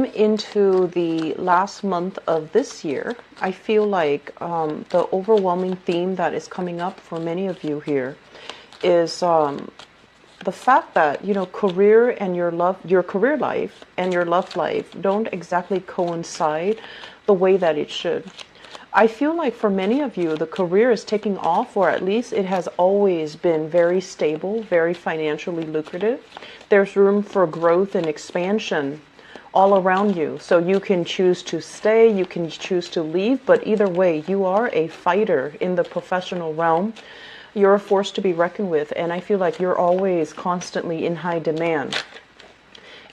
Into the last month of this year, I feel like the overwhelming theme that is coming up for many of you here is the fact that, you know, career and your career life and your love life don't exactly coincide the way that it should. I feel like for many of you, the career is taking off, or at least it has always been very stable, very financially lucrative. There's room for growth and expansion all around you. So you can choose to stay, you can choose to leave, but either way, you are a fighter in the professional realm. You're a force to be reckoned with, and I feel like you're always constantly in high demand.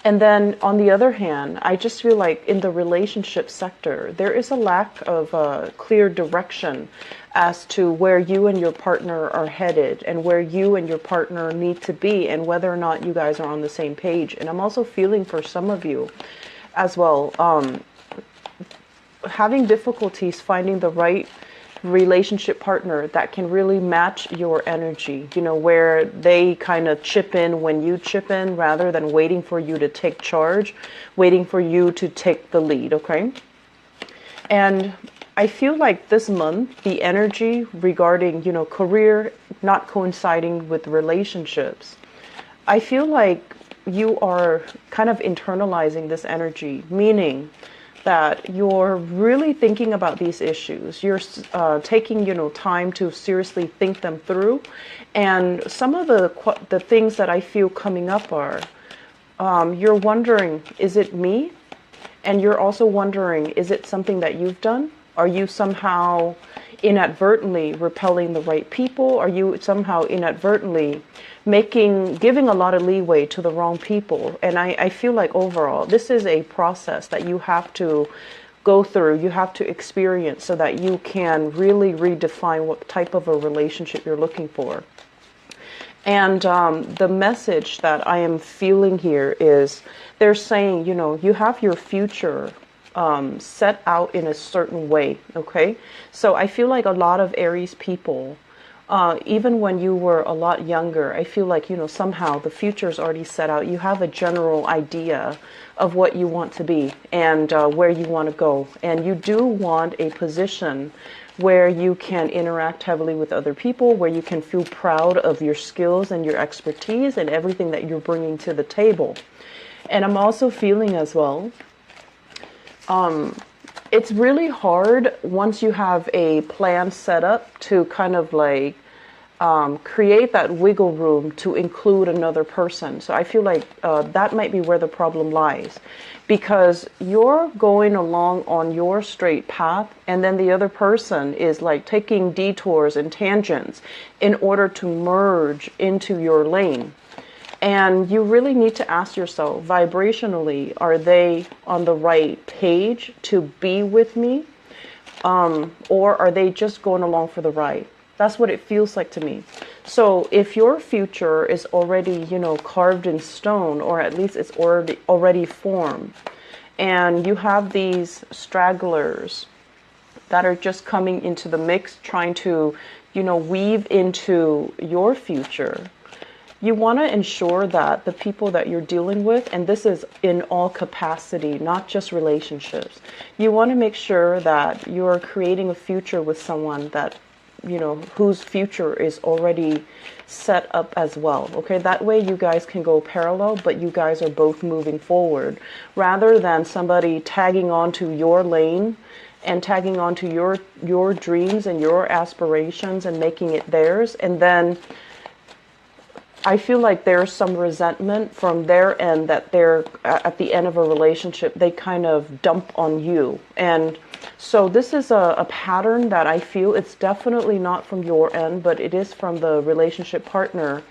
And then on the other hand, I just feel like in the relationship sector, there is a lack of clear direction as to where you and your partner are headed and where you and your partner need to be and whether or not you guys are on the same page. And I'm also feeling for some of you as well, having difficulties finding the right relationship partner that can really match your energy, you know, where they kind of chip in when you chip in rather than waiting for you to take charge, waiting for you to take the lead, okay? And I feel like this month, the energy regarding, you know, career not coinciding with relationships, I feel like you are kind of internalizing this energy, meaning that you're really thinking about these issues. You're taking, you know, time to seriously think them through. And some of the things that I feel coming up are, you're wondering, is it me? And you're also wondering, is it something that you've done? Are you somehow inadvertently repelling the right people? Are you somehow inadvertently giving a lot of leeway to the wrong people? And I feel like overall, this is a process that you have to go through, you have to experience so that you can really redefine what type of a relationship you're looking for. And the message that I am feeling here is they're saying, you know, you have your future set out in a certain way, okay? So I feel like a lot of Aries people, even when you were a lot younger, I feel like, you know, somehow the future is already set out. You have a general idea of what you want to be and where you want to go. And you do want a position where you can interact heavily with other people, where you can feel proud of your skills and your expertise and everything that you're bringing to the table. And I'm also feeling as well, it's really hard once you have a plan set up to kind of like create that wiggle room to include another person. So I feel like that might be where the problem lies, because you're going along on your straight path and then the other person is like taking detours and tangents in order to merge into your lane. And you really need to ask yourself, vibrationally, are they on the right page to be with me? Or are they just going along for the ride? That's what it feels like to me. So if your future is already, you know, carved in stone, or at least it's already formed, and you have these stragglers that are just coming into the mix, trying to, you know, weave into your future, you want to ensure that the people that you're dealing with, and this is in all capacity, not just relationships, you want to make sure that you're creating a future with someone that, you know, whose future is already set up as well. Okay, that way you guys can go parallel, but you guys are both moving forward, rather than somebody tagging onto your lane and tagging onto your dreams and your aspirations and making it theirs. And then I feel like there's some resentment from their end that they're at the end of a relationship, they kind of dump on you. And so this is a pattern that I feel it's definitely not from your end, but it is from the relationship partner,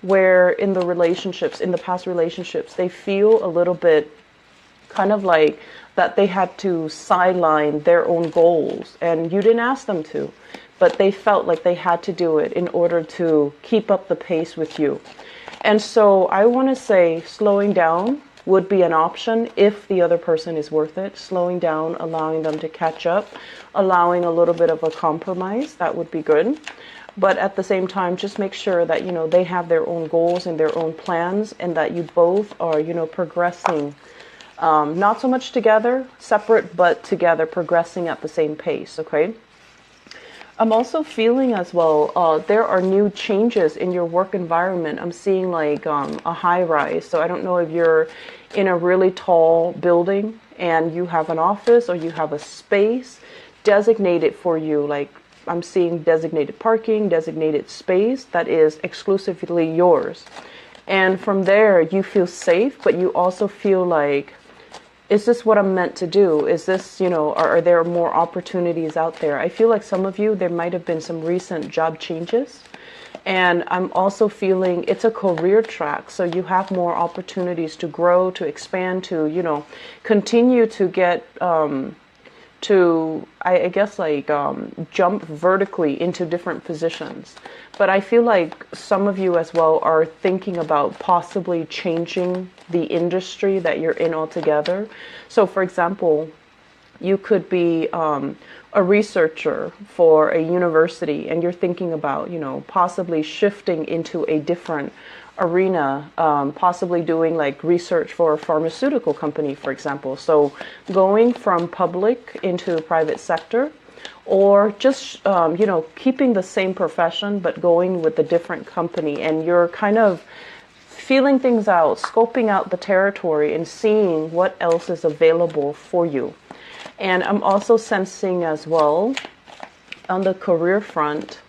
where in the past relationships, they feel a little bit kind of like that they had to sideline their own goals, and you didn't ask them to, but they felt like they had to do it in order to keep up the pace with you. And so I want to say slowing down would be an option if the other person is worth it. Slowing down, allowing them to catch up, allowing a little bit of a compromise, that would be good. But at the same time, just make sure that, you know, they have their own goals and their own plans, and that you both are, you know, progressing Not so much together, separate, but together, progressing at the same pace, okay? I'm also feeling as well, there are new changes in your work environment. I'm seeing like a high rise. So I don't know if you're in a really tall building and you have an office or you have a space designated for you. Like I'm seeing designated parking, designated space that is exclusively yours. And from there, you feel safe, but you also feel like, is this what I'm meant to do? Is this, are there more opportunities out there? I feel like some of you, there might have been some recent job changes. And I'm also feeling it's a career track. So you have more opportunities to grow, to expand, to, continue to get, I guess, like jump vertically into different positions. But I feel like some of you as well are thinking about possibly changing the industry that you're in altogether. So for example, you could be a researcher for a university and you're thinking about, possibly shifting into a different arena, possibly doing like research for a pharmaceutical company, for example. So going from public into private sector, or just, keeping the same profession, but going with a different company. And you're kind of feeling things out, scoping out the territory and seeing what else is available for you. And I'm also sensing as well on the career front,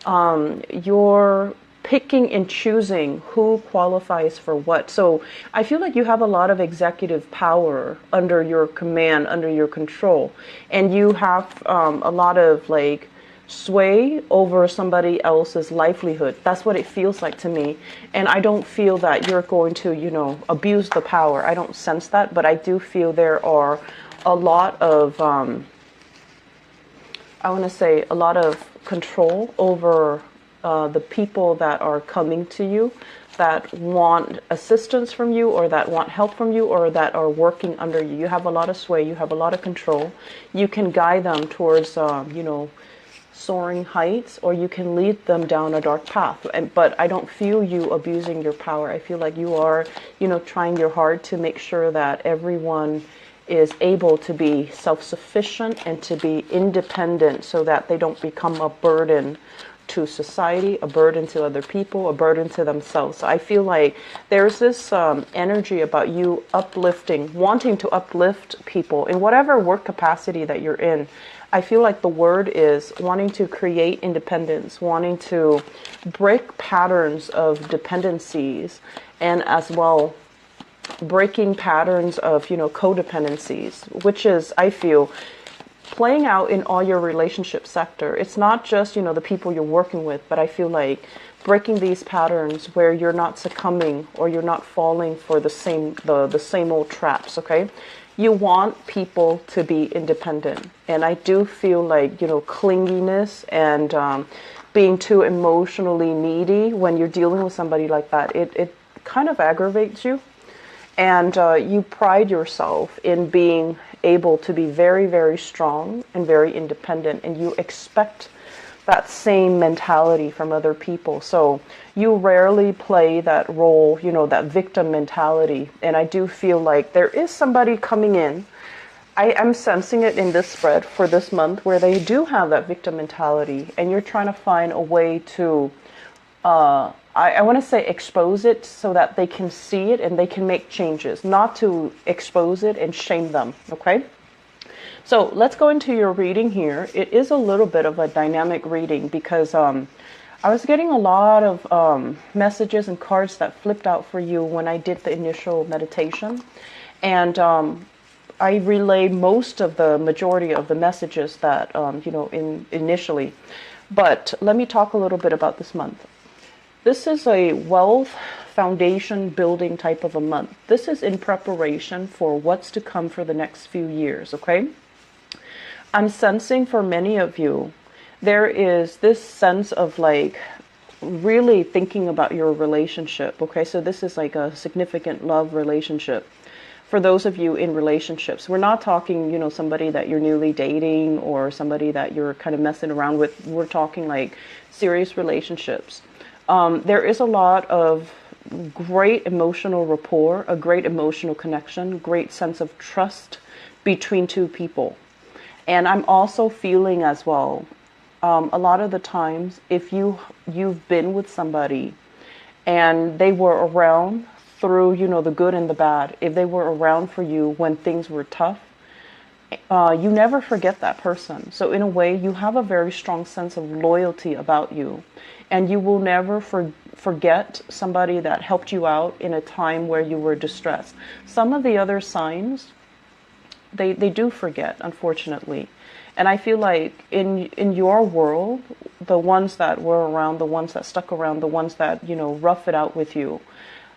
you're picking and choosing who qualifies for what. So I feel like you have a lot of executive power under your command, under your control, and you have a lot of like sway over somebody else's livelihood. That's what it feels like to me. And I don't feel that you're going to, abuse the power. I don't sense that, but I do feel there are a lot of, I want to say, a lot of control over the people that are coming to you, that want assistance from you, or that want help from you, or that are working under you. You have a lot of sway, you have a lot of control. You can guide them towards, soaring heights, or you can lead them down a dark path. But I don't feel you abusing your power. I feel like you are, trying your hard to make sure that everyone is able to be self-sufficient and to be independent so that they don't become a burden to society, a burden to other people, a burden to themselves. So I feel like there's this energy about you uplifting, wanting to uplift people in whatever work capacity that you're in. I feel like the word is wanting to create independence, wanting to break patterns of dependencies, and as well breaking patterns of, codependencies, which is, I feel, playing out in all your relationship sector. It's not just, the people you're working with, but I feel like breaking these patterns where you're not succumbing or you're not falling for the same old traps, okay? You want people to be independent. And I do feel like, clinginess and being too emotionally needy when you're dealing with somebody like that, it kind of aggravates you. And you pride yourself in being able to be very, very strong and very independent, and you expect that same mentality from other people. So you rarely play that role, that victim mentality. And I do feel like there is somebody coming in. I am sensing it in this spread for this month where they do have that victim mentality, and you're trying to find a way to I want to say expose it so that they can see it and they can make changes, not to expose it and shame them, okay? So let's go into your reading here. It is a little bit of a dynamic reading because I was getting a lot of messages and cards that flipped out for you when I did the initial meditation. And I relayed most of the majority of the messages that, initially. But let me talk a little bit about this month. This is a wealth foundation building type of a month. This is in preparation for what's to come for the next few years, okay? I'm sensing for many of you, there is this sense of like really thinking about your relationship, okay? So this is like a significant love relationship. For those of you in relationships, we're not talking, somebody that you're newly dating or somebody that you're kind of messing around with. We're talking like serious relationships. There is a lot of great emotional rapport, a great emotional connection, great sense of trust between two people. And I'm also feeling as well, a lot of the times, if you've been with somebody and they were around through, the good and the bad, if they were around for you when things were tough, you never forget that person. So in a way, you have a very strong sense of loyalty about you, and you will never forget somebody that helped you out in a time where you were distressed. Some of the other signs, they do forget, unfortunately. And I feel like in your world, the ones that were around, the ones that stuck around, the ones that, rough it out with you,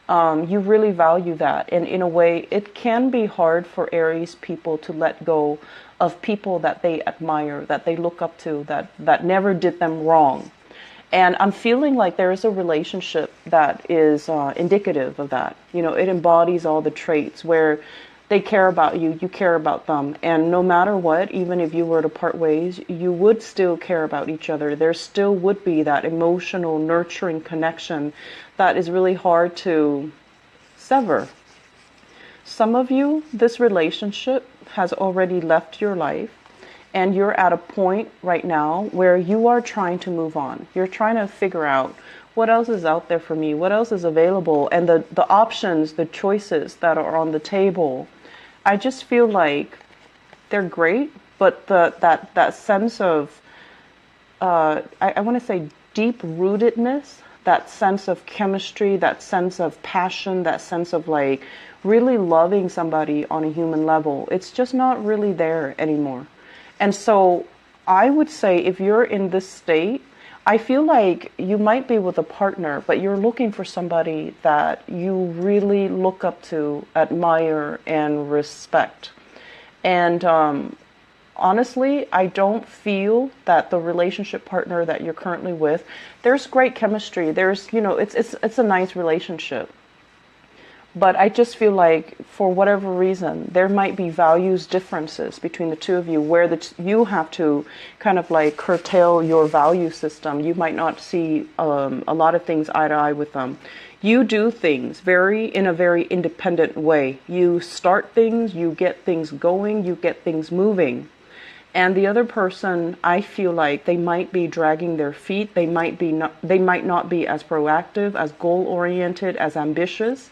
you really value that. And in a way, it can be hard for Aries people to let go of people that they admire, that they look up to, that never did them wrong. And I'm feeling like there is a relationship that is indicative of that. It embodies all the traits where they care about you, you care about them. And no matter what, even if you were to part ways, you would still care about each other. There still would be that emotional, nurturing connection that is really hard to sever. Some of you, this relationship has already left your life, and you're at a point right now where you are trying to move on. You're trying to figure out what else is out there for me, what else is available, and the options, the choices that are on the table. I just feel like they're great, but that sense of, I want to say deep rootedness, that sense of chemistry, that sense of passion, that sense of like really loving somebody on a human level, it's just not really there anymore. And so I would say if you're in this state, I feel like you might be with a partner, but you're looking for somebody that you really look up to, admire, and respect. And honestly, I don't feel that the relationship partner that you're currently with, there's great chemistry. There's, it's a nice relationship. But I just feel like for whatever reason, there might be values differences between the two of you where you have to kind of like curtail your value system. You might not see a lot of things eye to eye with them. You do things in a very independent way. You start things, you get things going, you get things moving. And the other person, I feel like they might be dragging their feet. They might not be as proactive, as goal-oriented, as ambitious.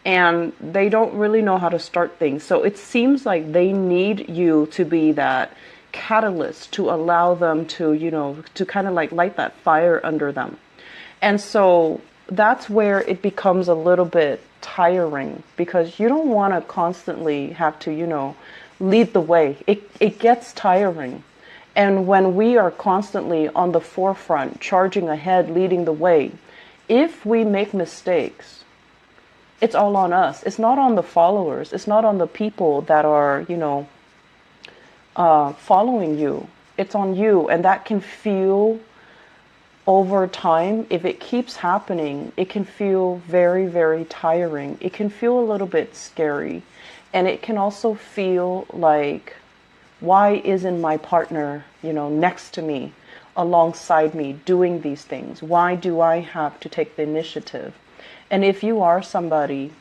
And they don't really know how to start things. So it seems like they need you to be that catalyst to allow them to, to kind of like light that fire under them. And so that's where it becomes a little bit tiring, because you don't want to constantly have to, lead the way. It gets tiring. And when we are constantly on the forefront, charging ahead, leading the way, if we make mistakes, it's all on us. It's not on the followers. It's not on the people that are, following you. It's on you. And that can feel, over time, if it keeps happening, it can feel very, very tiring. It can feel a little bit scary. And it can also feel like, why isn't my partner, next to me, alongside me, doing these things? Why do I have to take the initiative? And if you are somebody,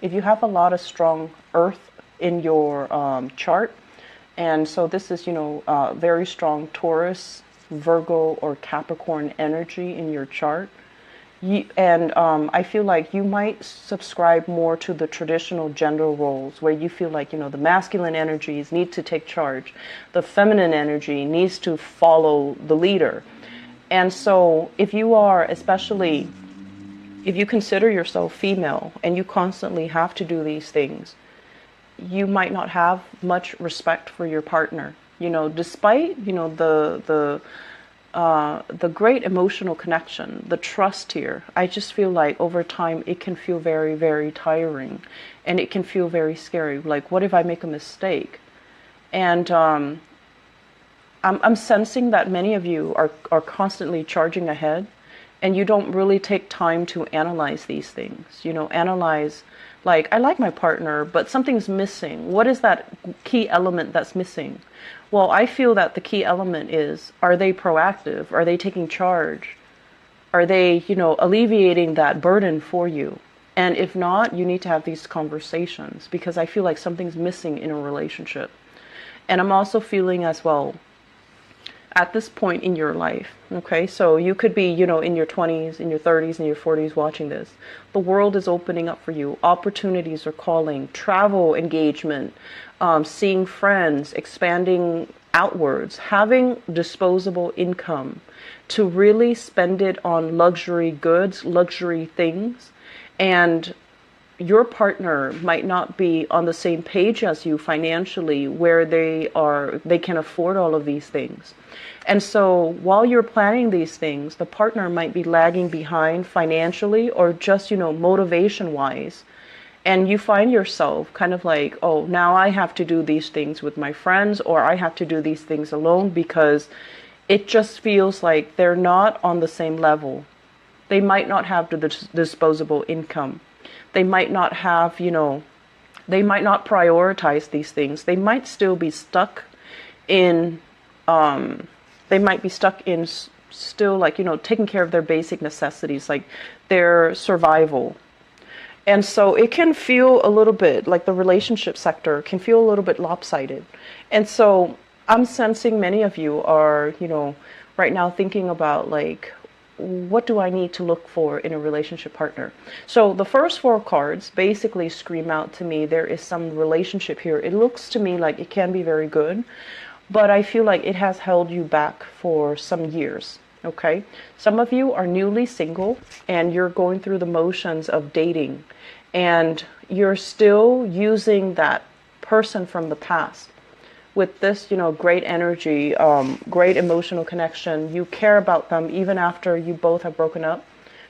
if you have a lot of strong earth in your chart, and so this is, very strong Taurus, Virgo, or Capricorn energy in your chart, I feel like you might subscribe more to the traditional gender roles where you feel like, the masculine energies need to take charge. The feminine energy needs to follow the leader. And so if you are, especially if you consider yourself female and you constantly have to do these things, you might not have much respect for your partner. Despite, the great emotional connection, the trust here, I just feel like over time it can feel very, very tiring, and it can feel very scary. Like, what if I make a mistake? And I'm sensing that many of you are constantly charging ahead, and you don't really take time to analyze these things. Analyze, like, I like my partner, but something's missing. What is that key element that's missing? Well, I feel that the key element is, are they proactive? Are they taking charge? Are they, alleviating that burden for you? And if not, you need to have these conversations, because I feel like something's missing in a relationship. And I'm also feeling as well, at this point in your life, okay? So you could be, in your 20s, in your 30s, in your 40s watching this. The world is opening up for you. Opportunities are calling. Travel engagement, seeing friends, expanding outwards, having disposable income to really spend it on luxury goods, luxury things. And your partner might not be on the same page as you financially, where they can afford all of these things. And so while you're planning these things, the partner might be lagging behind financially, or just, motivation wise. And you find yourself kind of like, oh, now I have to do these things with my friends, or I have to do these things alone, because it just feels like they're not on the same level. They might not have the disposable income. They might not have, they might not prioritize these things. They might still be stuck in, still like, taking care of their basic necessities, like their survival. And so it can feel a little bit like the relationship sector can feel a little bit lopsided. And so I'm sensing many of you are, right now thinking about like, what do I need to look for in a relationship partner? So the first 4 cards basically scream out to me, there is some relationship here. It looks to me like it can be very good, but I feel like it has held you back for some years. Okay. Some of you are newly single and you're going through the motions of dating, and you're still using that person from the past with this, great energy, great emotional connection. You care about them even after you both have broken up.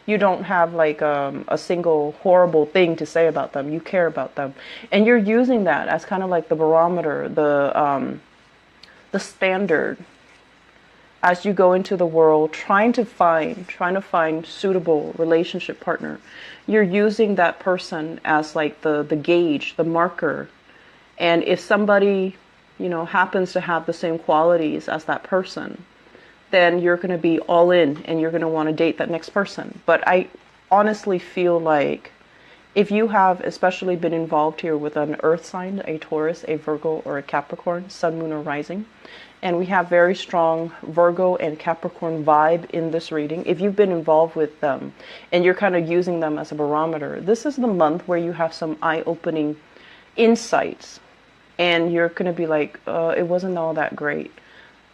You don't have like a single horrible thing to say about them. You care about them, and you're using that as kind of like the barometer, the standard, as you go into the world, trying to find suitable relationship partner. You're using that person as like the gauge, the marker. And if somebody, happens to have the same qualities as that person, then you're going to be all in and you're going to want to date that next person. But I honestly feel like if you have especially been involved here with an earth sign, a Taurus, a Virgo, or a Capricorn, sun, moon, or rising, and we have very strong Virgo and Capricorn vibe in this reading. If you've been involved with them and you're kind of using them as a barometer, this is the month where you have some eye-opening insights. And you're going to be like, it wasn't all that great.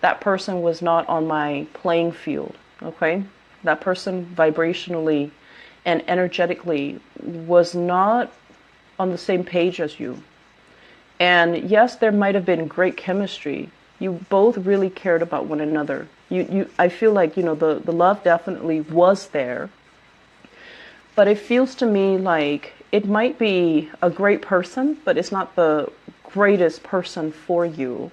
That person was not on my playing field, okay? That person vibrationally and energetically was not on the same page as you. And yes, there might have been great chemistry. You both really cared about one another. I feel like, the love definitely was there. But it feels to me like it might be a great person, but it's not the greatest person for you.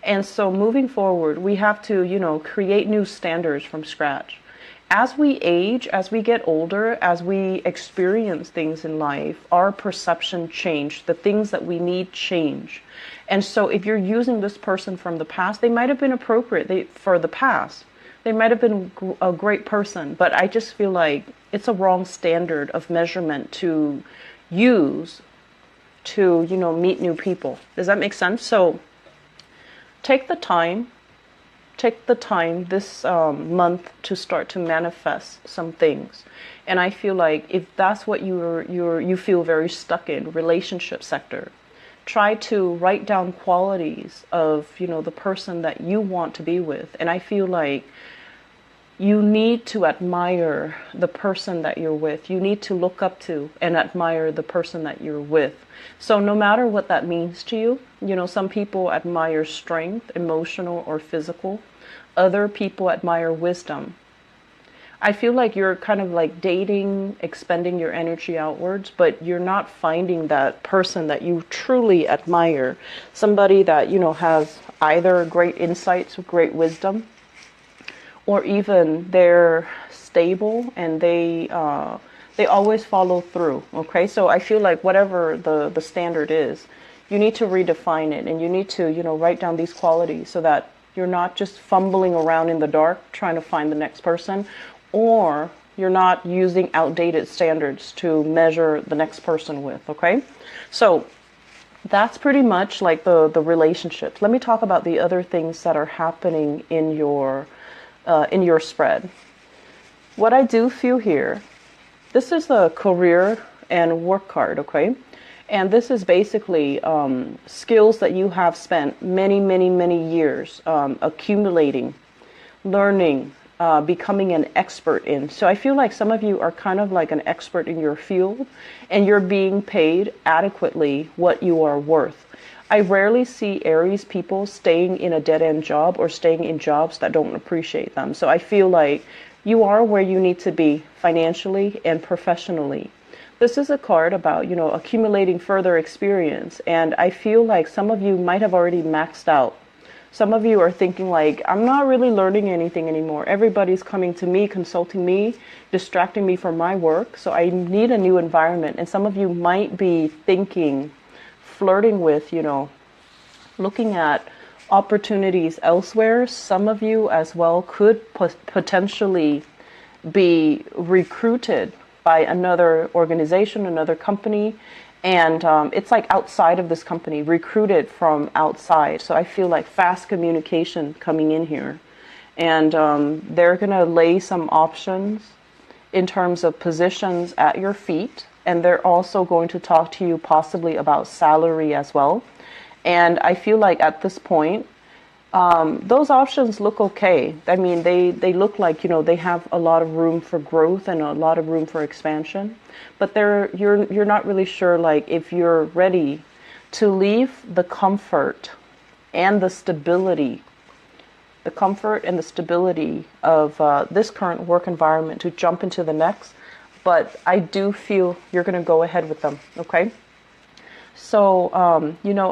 And so moving forward, we have to, create new standards from scratch. As we age, as we get older, as we experience things in life, our perception change. The things that we need change. And so if you're using this person from the past, they might have been appropriate for the past. They might have been a great person, but I just feel like it's a wrong standard of measurement to use to, meet new people. Does that make sense? So take the time this month to start to manifest some things. And I feel like if that's what you feel very stuck in, relationship sector, try to write down qualities of, the person that you want to be with. And I feel like you need to admire the person that you're with. You need to look up to and admire the person that you're with. So no matter what that means to you, some people admire strength, emotional or physical. Other people admire wisdom. I feel like you're kind of like dating, expending your energy outwards, but you're not finding that person that you truly admire. Somebody that, has either great insights, great wisdom, or even they're stable and they always follow through. Okay, so I feel like whatever the standard is, you need to redefine it, and you need to write down these qualities so that you're not just fumbling around in the dark trying to find the next person, or You're not using outdated standards to measure the next person with, okay? So that's pretty much like the relationships. Let me talk about the other things that are happening in your spread. What I do feel here, this is the career and work card, okay? And this is basically skills that you have spent many, many, many years accumulating, learning, becoming an expert in. So I feel like some of you are kind of like an expert in your field, and you're being paid adequately what you are worth. I rarely see Aries people staying in a dead-end job or staying in jobs that don't appreciate them. So I feel like you are where you need to be financially and professionally. This is a card about, accumulating further experience. And I feel like some of you might have already maxed out. Some of you are thinking like, I'm not really learning anything anymore. Everybody's coming to me, consulting me, distracting me from my work. So I need a new environment. And some of you might be thinking, flirting with, looking at opportunities elsewhere. Some of you as well could potentially be recruited by another organization, another company, and it's like outside of this company, recruited from outside. So I feel like fast communication coming in here, and they're going to lay some options in terms of positions at your feet, and they're also going to talk to you possibly about salary as well. And I feel like at this point, those options look okay. I mean, they look like, they have a lot of room for growth and a lot of room for expansion, but you're not really sure like if you're ready to leave the comfort and the stability of this current work environment to jump into the next. But I do feel you're going to go ahead with them. Okay. So,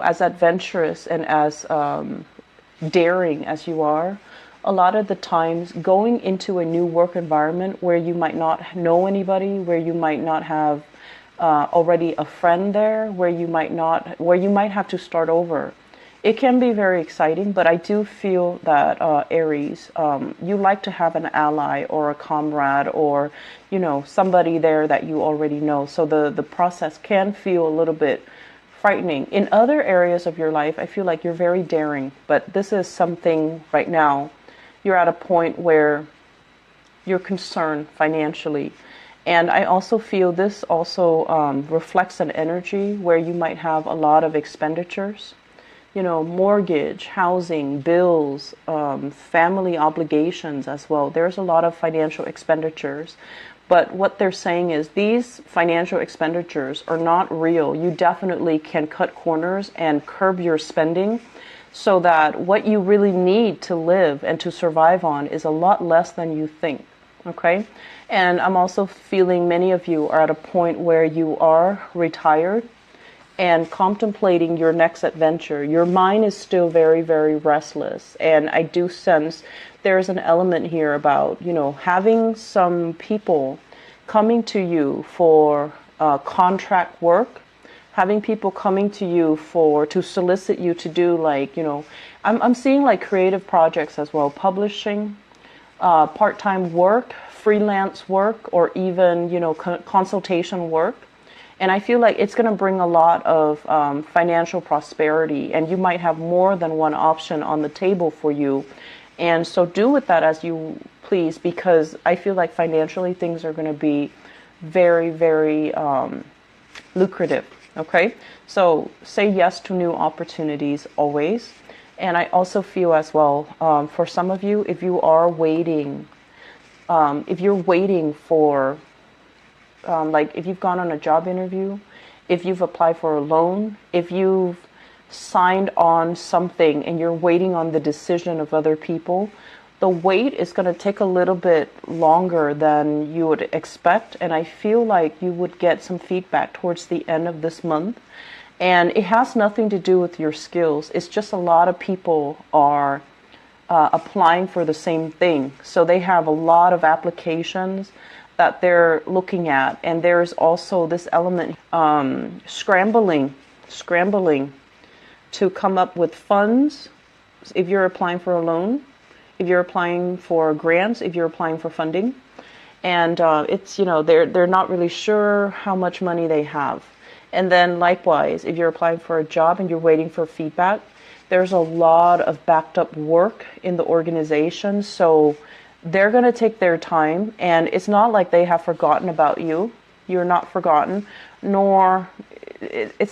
as adventurous and as, daring as you are, a lot of the times going into a new work environment where you might not know anybody, where you might not have already a friend there, where you might have to start over. It can be very exciting, but I do feel that Aries, you like to have an ally or a comrade or, somebody there that you already know. So the process can feel a little bit frightening. In other areas of your life, I feel like you're very daring, but this is something right now. You're at a point where you're concerned financially. And I also feel this also reflects an energy where you might have a lot of expenditures, mortgage, housing, bills, family obligations as well. There's a lot of financial expenditures. But what they're saying is these financial expenditures are not real. You definitely can cut corners and curb your spending so that what you really need to live and to survive on is a lot less than you think. Okay? And I'm also feeling many of you are at a point where you are retired and contemplating your next adventure. Your mind is still very, very restless. And I do sense there's an element here about, having some people coming to you for contract work, having people coming to you to solicit you to do like, I'm seeing like creative projects as well, publishing, part-time work, freelance work, or even, consultation work. And I feel like it's going to bring a lot of financial prosperity, and you might have more than one option on the table for you. And so do with that as you please, because I feel like financially things are going to be very, very lucrative. Okay? So say yes to new opportunities always. And I also feel as well, for some of you, if you are waiting, if you're waiting for, like if you've gone on a job interview, if you've applied for a loan, if you've signed on something and you're waiting on the decision of other people, the wait is going to take a little bit longer than you would expect. And I feel like you would get some feedback towards the end of this month. And it has nothing to do with your skills. It's just a lot of people are applying for the same thing. So they have a lot of applications that they're looking at. And there's also this element, scrambling to come up with funds if you're applying for a loan, if you're applying for grants, if you're applying for funding. and it's, you know, they're not really sure how much money they have. And then likewise, if you're applying for a job and you're waiting for feedback, there's a lot of backed up work in the organization, so they're going to take their time, and it's not like they have forgotten about you. You're not forgotten, nor it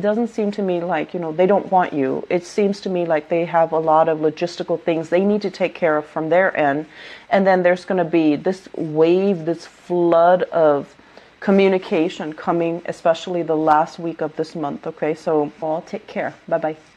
doesn't seem to me like, you know, they don't want you. It seems to me like they have a lot of logistical things they need to take care of from their end. And then there's going to be this wave, this flood of communication coming, especially the last week of this month. Okay, so all take care. Bye bye.